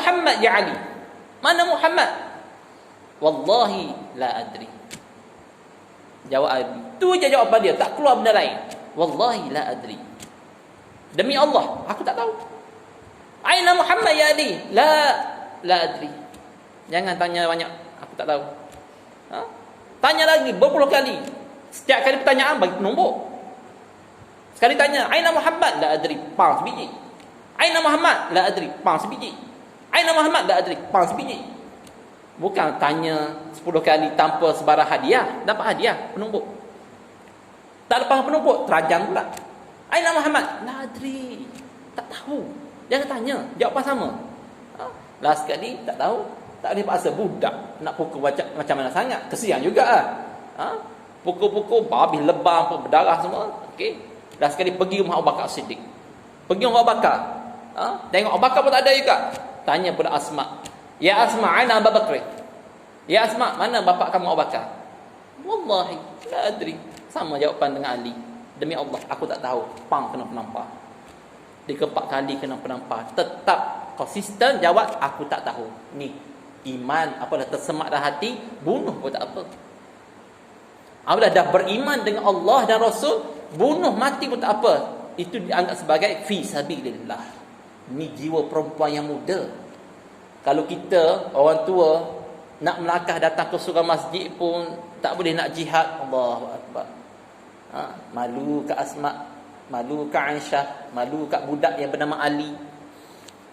Muhammad ya Ali? Mana Muhammad? Wallahi la adri. Jawab Ali. Tu je jawapan dia, tak keluar benda lain. Wallahi la adri. Demi Allah, aku tak tahu. Aina Muhammad ya Ali? La adri. Jangan tanya banyak, aku tak tahu. Tanya lagi berpuluh kali. Setiap kali pertanyaan bagi nombor. Sekali tanya, Aina Muhammad? La adri. Pang sebiji. Aina Muhammad? La adri. Pang sebiji. Aina Muhammad? La adri. Pang sebiji. Bukan tanya 10 kali tanpa sebarang hadiah. Dapat hadiah, penumbuk. Tak lepas penumbuk, terajang pula. Aina Muhammad? La adri. Tak tahu. Jangan tanya, jawapan sama. Last sekali, tak tahu. Tak boleh paksa budak. Nak pukul macam mana sangat. Kesian juga lah. Pukul-pukul, habis lebam, berdarah semua. Okey. Last sekali pergi rumah Abu Bakar Siddiq. Pergi rumah Abu Bakar. Tengok Abu Bakar pun tak ada juga. Tanya pada Asma. Ya Asma, aina Abu Bakar? Ya Asma, mana bapak kamu Abu Bakar? Wallahi, la adri. Sama jawapan dengan Ali. Demi Allah, aku tak tahu. Pang kena penampar. Dia keempat kali kena penampar. Tetap konsisten jawab, aku tak tahu. Ni, iman, apalah tersemak dalam hati, bunuh pun tak apa. Apabila dah beriman dengan Allah dan Rasul, bunuh mati pun tak apa. Itu dianggap sebagai fi sabilillah. Ni jiwa perempuan yang muda. Kalau kita, orang tua, nak melangkah datang ke surau masjid pun tak boleh nak jihad. Allahu Akbar. Malu kat Asma, malu kat Aisyah, malu kat budak yang bernama Ali.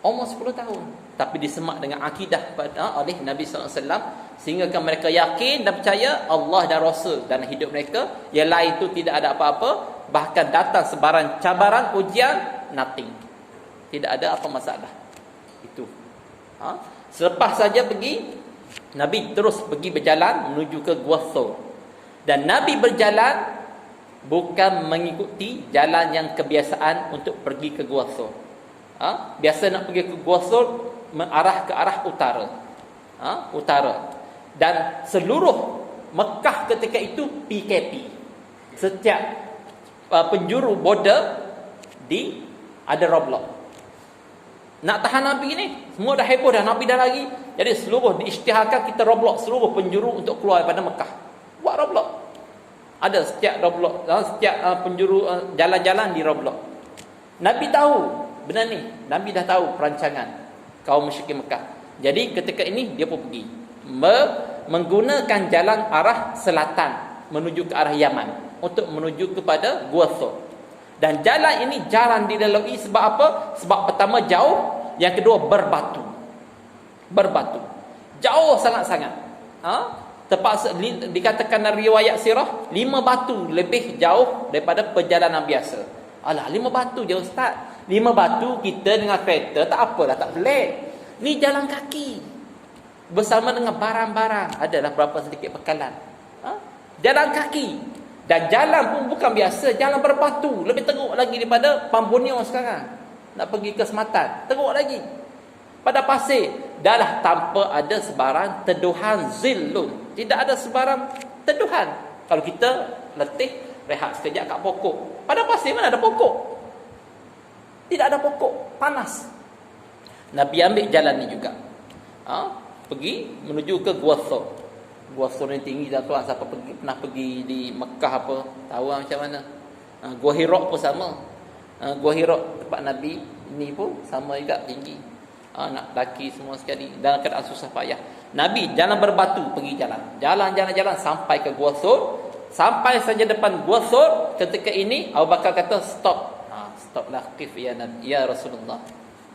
Umur 10 tahun. Tapi disemak dengan akidah oleh Nabi SAW. Sehingga mereka yakin dan percaya Allah dan Rasul dalam hidup mereka. Yang lain itu tidak ada apa-apa. Bahkan datang sebarang cabaran, ujian, nothing. Tidak ada apa masalah. Itu. Selepas saja pergi, Nabi terus pergi berjalan menuju ke Gua Thur. Dan Nabi berjalan bukan mengikuti jalan yang kebiasaan untuk pergi ke Gua Thur. Biasa nak pergi ke Gua Thur mengarah ke arah utara. Utara. Dan seluruh Mekah ketika itu PKP. Setiap penjuru border ada roadblock. Nak tahan Nabi ni, semua dah heboh dah, Nabi dah lagi. Jadi seluruh diisytiharkan kita roadblock seluruh penjuru untuk keluar daripada Mekah. Buat roadblock. Ada setiap roadblock, setiap penjuru jalan-jalan di roadblock. Nabi tahu benda ni. Nabi dah tahu perancangan kaum musyrikin Mekah. Jadi ketika ini dia pun pergi menggunakan jalan arah selatan menuju ke arah Yaman untuk menuju kepada Gua Thur. Dan jalan ini jarang dilalui sebab apa? Sebab pertama jauh, yang kedua berbatu. Berbatu. Jauh sangat-sangat. Terpaksa dikatakan dalam riwayat sirah, 5 batu lebih jauh daripada perjalanan biasa. Alah, 5 batu jauh Ustaz. 5 batu kita dengan kereta tak apalah, tak pelik. Ni jalan kaki. Bersama dengan barang-barang. Adalah berapa sedikit bekalan. Jalan kaki. Dan jalan pun bukan biasa, jalan berbatu. Lebih teruk lagi daripada Pambonio sekarang. Nak pergi ke Sematan, teruk lagi. Pada pasir, dah tanpa ada sebarang teduhan zillun. Tidak ada sebarang teduhan. Kalau kita letih, rehat sekejap kat pokok. Pada pasir mana ada pokok? Tidak ada pokok, panas. Nabi ambil jalan ni juga. Pergi menuju ke Gua Thur. Gua Thur ni tinggi dah tuan. Siapa pernah pergi di Mekah apa, tahu macam mana. Gua Hira pun sama. Gua Hira tempat Nabi ni pun sama juga, tinggi. Nak daki semua sekali dalam keadaan susah payah. Nabi jalan berbatu pergi jalan. Jalan sampai ke Gua Thur. Sampai saja depan Gua Thur, ketika ini Abu Bakar kata stop. Stoplah, qif ya Nabi, ya Rasulullah.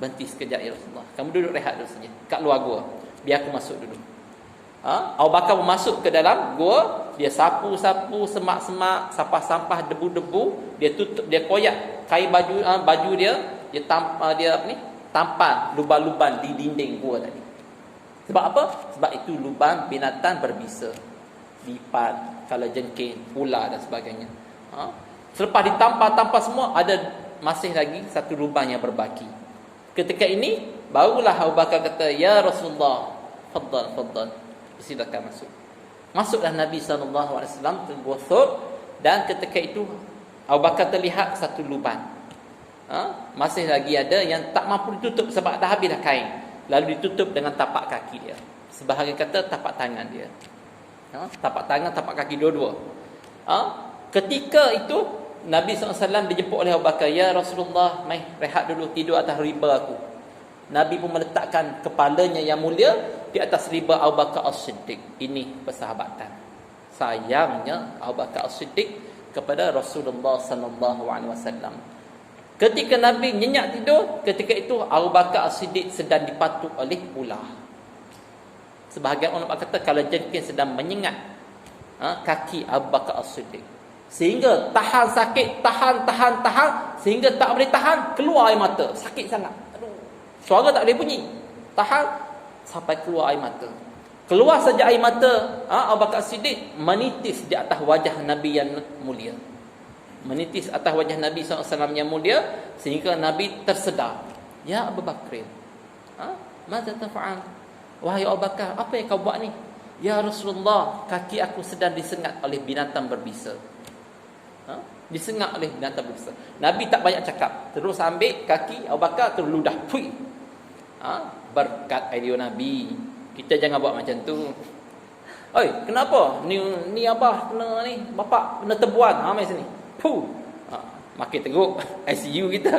Berhenti sekejap ya Rasulullah. Kamu duduk rehat dulu saja kat luar gua. Biar aku masuk dulu. Abu Bakar masuk ke dalam gua, dia sapu-sapu, semak-semak, sampah-sampah, debu-debu, dia tutup, dia koyak kain baju dia tampal lubang-lubang di dinding gua tadi. Sebab apa? Sebab itu lubang binatang berbisa. Lipat, kalau jengking, ular dan sebagainya. Selepas ditampal-tampal semua, ada masih lagi satu lubang yang berbaki. Ketika ini barulah Abu Bakar kata, ya Rasulullah, faddal. Silakan masuk. Masuklah Nabi SAW ke Gua Thur. Dan ketika itu Abu Bakar terlihat satu lubang. Masih lagi ada yang tak mampu ditutup sebab dah habis dah kain. lalu ditutup dengan tapak kaki dia. Sebahagian kata tapak tangan dia. Tapak tangan, tapak kaki dua-dua. Ketika itu Nabi SAW dijemput oleh Abu Bakar. Ya Rasulullah, mai rehat dulu, tidur atas riba aku. Nabi pun meletakkan kepalanya yang mulia di atas riba Abu Bakar As-Siddiq. Ini persahabatan. Sayangnya Abu Bakar As-Siddiq kepada Rasulullah SAW. Ketika Nabi nyenyak tidur, ketika itu Abu Bakar As-Siddiq sedang dipatuk oleh ular. Sebahagian ulama kata kalau jengking sedang menyengat kaki Abu Bakar As-Siddiq, sehingga tahan sakit, tahan sehingga tak boleh tahan, keluar air mata, sakit sangat. Aduh, suara tak boleh bunyi, tahan sampai keluar air mata. Keluar saja air mata, Abu Bakar As-Siddiq menitis di atas wajah Nabi yang mulia. Menitis atas wajah Nabi SAW yang mulia, sehingga Nabi tersedar. Ya Abu Bakr, Maza tafa'al? Wahai Abu Bakar, apa yang kau buat ni? Ya Rasulullah, kaki aku sedang disengat oleh binatang berbisa. Disengat oleh binatang berbisa. Nabi tak banyak cakap, terus ambil kaki Abu Bakar, terus ludah. Pui. Berkat idea Nabi. Kita jangan buat macam tu. Oi, kenapa? Ni abah kena ni, bapak kena tebuan. Mai sini. Puh. Makin teruk ICU kita.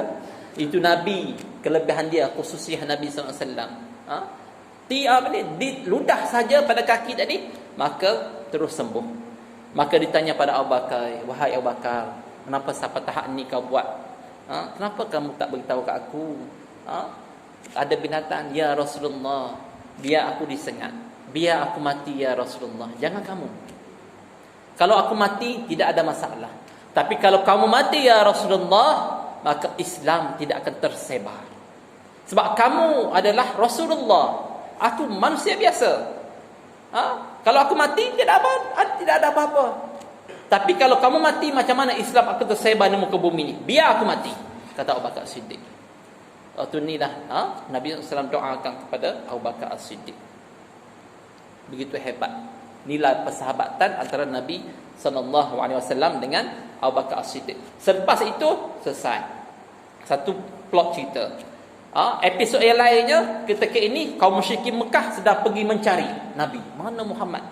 Itu Nabi, kelebihan dia, khususiah Nabi SAW. Ludah saja pada kaki tadi, maka terus sembuh. Maka ditanya pada Abu Bakar, wahai Abu Bakar, kenapa sampai tahap ni kau buat? Kenapa kamu tak beritahu kat aku? Ada binatang. Ya Rasulullah, biar aku disengat, biar aku mati ya Rasulullah, jangan kamu. Kalau aku mati tidak ada masalah, tapi kalau kamu mati ya Rasulullah, maka Islam tidak akan tersebar. Sebab kamu adalah Rasulullah, aku manusia biasa. Kalau aku mati tidak ada apa-apa. Tapi kalau kamu mati, macam mana Islam akan tersebar di muka bumi ni? Biar aku mati, kata Abu Bakar As-Siddiq. Waktu inilah Nabi SAW doakan kepada Abu Bakar As-Siddiq. Begitu hebat nilai persahabatan antara Nabi SAW dengan Abu Bakar As-Siddiq. Selepas itu selesai satu plot cerita. Episod yang lainnya, ketika ini kaum musyrikin Mekah sedang pergi mencari Nabi, mana Muhammad,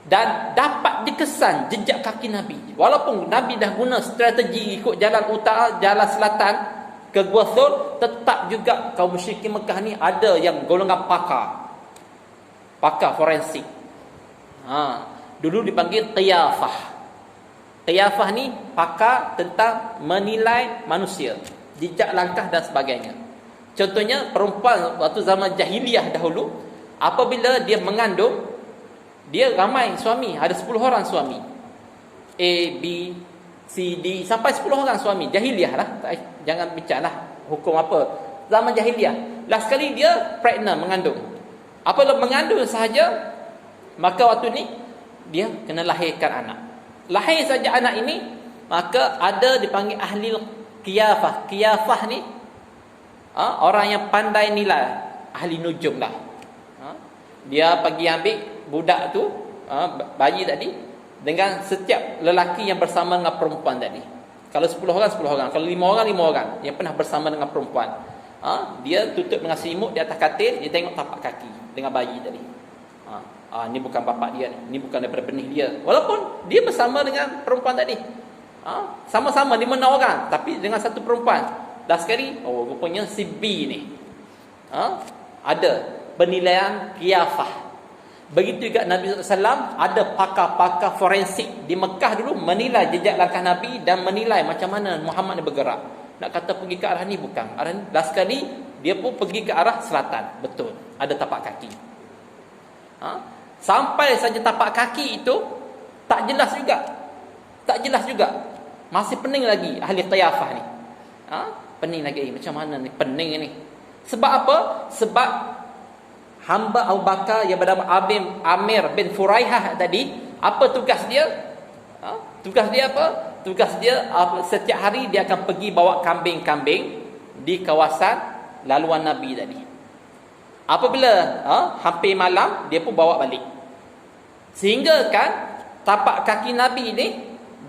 dan dapat dikesan jejak kaki Nabi. Walaupun Nabi dah guna strategi ikut jalan utara, jalan selatan ke Gua Thur, tetap juga kaum musyrikin Mekah ni ada yang golongan pakar forensik. Dulu dipanggil qiyafah. Qiyafah ni pakar tentang menilai manusia, jejak langkah dan sebagainya. Contohnya perempuan waktu zaman jahiliah dahulu, apabila dia mengandung, dia ramai suami, ada 10 orang suami, A, B, C, D, sampai 10 orang suami. Jahiliah lah, jangan bincang lah hukum apa, zaman jahiliah. Last sekali dia pregnant, mengandung. Apabila mengandung sahaja, maka waktu ni dia kena lahirkan anak. Lahir saja anak ini, maka ada dipanggil ahli qiyafah. Qiyafah ni orang yang pandai nilai, ahli nujum lah. Dia pergi ambil budak tu, bayi tadi, dengan setiap lelaki yang bersama dengan perempuan tadi. Kalau 10 orang, 10 orang. Kalau 5 orang, 5 orang yang pernah bersama dengan perempuan. Dia tutup dengan selimut di atas katil, dia tengok tapak kaki dengan bayi tadi. Ni bukan bapak dia ni bukan daripada benih dia. Walaupun dia bersama dengan perempuan tadi. Sama-sama 5 orang, tapi dengan satu perempuan. Dah sekali, rupanya si B ni ada penilaian qiyafah. Begitu juga Nabi SAW ada pakar-pakar forensik di Mekah dulu menilai jejak langkah Nabi dan menilai macam mana Muhammad ni bergerak. Nak kata pergi ke arah ni, bukan. Arah ni, dah sekali dia pun pergi ke arah selatan. Betul, ada tapak kaki. Sampai saja tapak kaki itu tak jelas juga. Masih pening lagi ahli qiyafah ni. Pening lagi, macam mana ni, pening ni. Sebab apa? Sebab hamba Abu Bakar yang bernama Amir bin Furaihah tadi, apa tugas dia? Tugas dia apa? Tugas dia setiap hari dia akan pergi bawa kambing-kambing di kawasan laluan Nabi tadi. Apabila hampir malam, dia pun bawa balik. Sehingga kan tapak kaki Nabi ni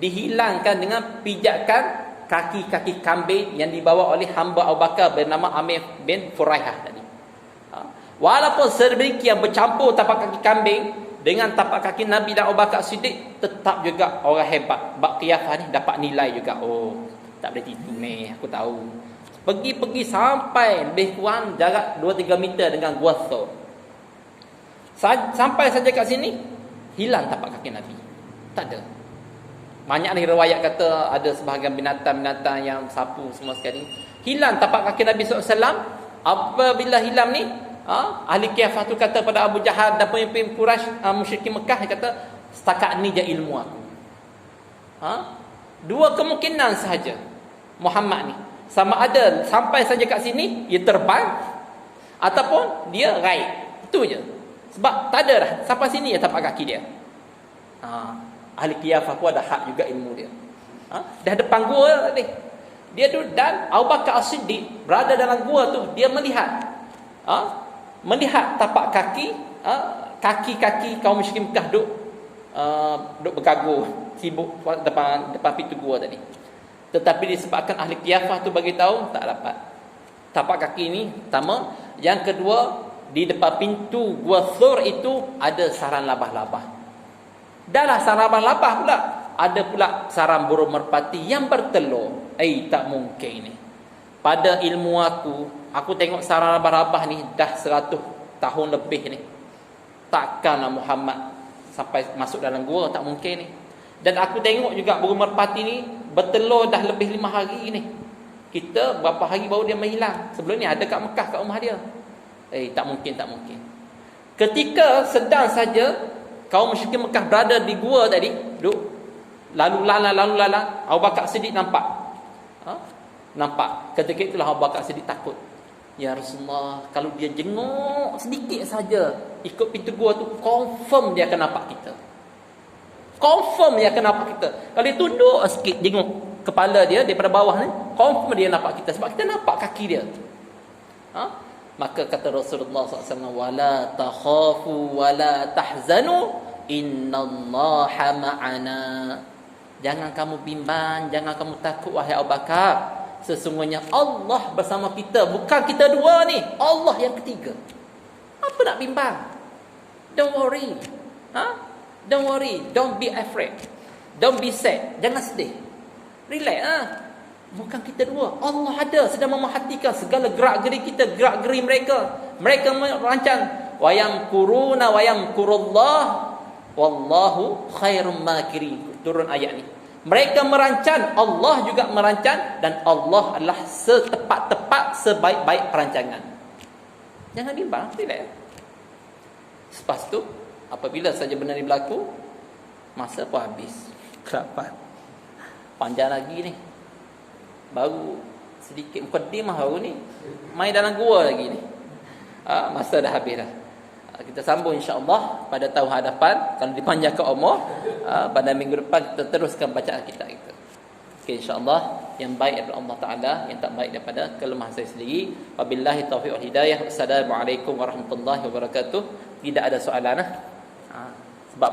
dihilangkan dengan pijakan kaki-kaki kambing yang dibawa oleh hamba Abu Bakar bernama Amir bin Furaihah tadi. Walaupun sedemikian bercampur tapak kaki kambing dengan tapak kaki Nabi dan Abu Bakar Siddiq, tetap juga orang hebat. Bab qiyafah ni dapat nilai juga. Oh, tak boleh tipu ni, aku tahu. Pergi sampai lebih kurang jarak 2-3 meter dengan Gua Thawr. Sampai saja kat sini, hilang tapak kaki Nabi. Tak ada. Banyak ni riwayat kata ada sebahagian binatang-binatang yang sapu semua sekali. Hilang tapak kaki Nabi SAW. Apabila hilang ni, ahli qiyafah tu kata pada Abu Jahal dan pemimpin Quraisy, musyrikin Mekah, dia kata, setakat ni je ilmu aku. Dua kemungkinan sahaja Muhammad ni. Sama ada sampai saja kat sini, ia terbang, ataupun dia gaib. Itu je. Sebab tak ada dah. Sampai sini ya tapak kaki dia. Ahli qiyafah pun ada hak juga ilmu dia. Dah depan gua tadi. Dia tu, dan Abu Bakar As-Siddiq berada dalam gua tu, dia melihat melihat tapak kaki kaki-kaki kaum musyrikin Mekah duk bergagur sibuk depan pintu gua tadi. Tetapi disebabkan ahli qiyafah tu bagi tahu, tak dapat. Tapak kaki ni pertama, yang kedua, di depan pintu Gua Thawr itu ada sarang labah-labah. Dahlah sarang labah-labah pula, ada pula sarang burung merpati yang bertelur. Tak mungkin ni. Pada ilmu aku tengok sarang labah-labah ni dah 100 tahun lebih ni. Takkanlah Muhammad sampai masuk dalam gua, tak mungkin ni. Dan aku tengok juga burung merpati ni bertelur dah lebih 5 hari ni. Kita berapa hari baru dia menghilang. Sebelum ni ada kat Mekah, kat rumah dia. Tak mungkin. Ketika sedang saja kaum musyrikin Mekah berada di gua tadi, duduk lalu lalang, Abu Bakar Siddiq nampak. Nampak. Ketika itulah Abu Bakar Siddiq takut. Ya Rasulullah, kalau dia jenguk sedikit saja ikut pintu gua tu, confirm dia akan nampak kita. Confirm dia akan nampak kita. Kalau dia tunduk sikit jenguk kepala dia daripada bawah ni, confirm dia nampak kita. Sebab kita nampak kaki dia. Maka kata Rasulullah SAW, wala takhafu wala tahzanu innallaha ma'ana. Jangan kamu bimbang, jangan kamu takut wahai Abu Bakar. Sesungguhnya Allah bersama kita. Bukan kita dua ni, Allah yang ketiga. Apa nak bimbang? Don't worry. Don't worry, don't be afraid. Don't be sad. Jangan sedih. Relax. Bukan kita dua. Allah ada, sedang memerhatikan segala gerak-geri kita, gerak-geri mereka. Mereka merancang. Wa yamkuruna wa yamkurullah wallahu khairum makirin. Turun ayat ni. Mereka merancang, Allah juga merancang, dan Allah adalah setepat-tepat, sebaik-baik perancangan. Jangan bimbang, relax. Lepas tu, apabila saja benda ni berlaku, masa pun habis. Kelapan. Panjang lagi ni. Baru sedikit mukaddimah baru ni. Main dalam gua lagi ni. Masa dah habis dah. Kita sambung insya-Allah pada tahun hadapan. Kalau dipanjangkan umur, pada minggu depan kita teruskan bacaan kita. Okay, insya-Allah yang baik daripada Allah Taala, yang tak baik daripada kelemahan saya sendiri. Wabillahi taufiq wal hidayah. Assalamualaikum warahmatullahi wabarakatuh. Tidak ada soalan sebab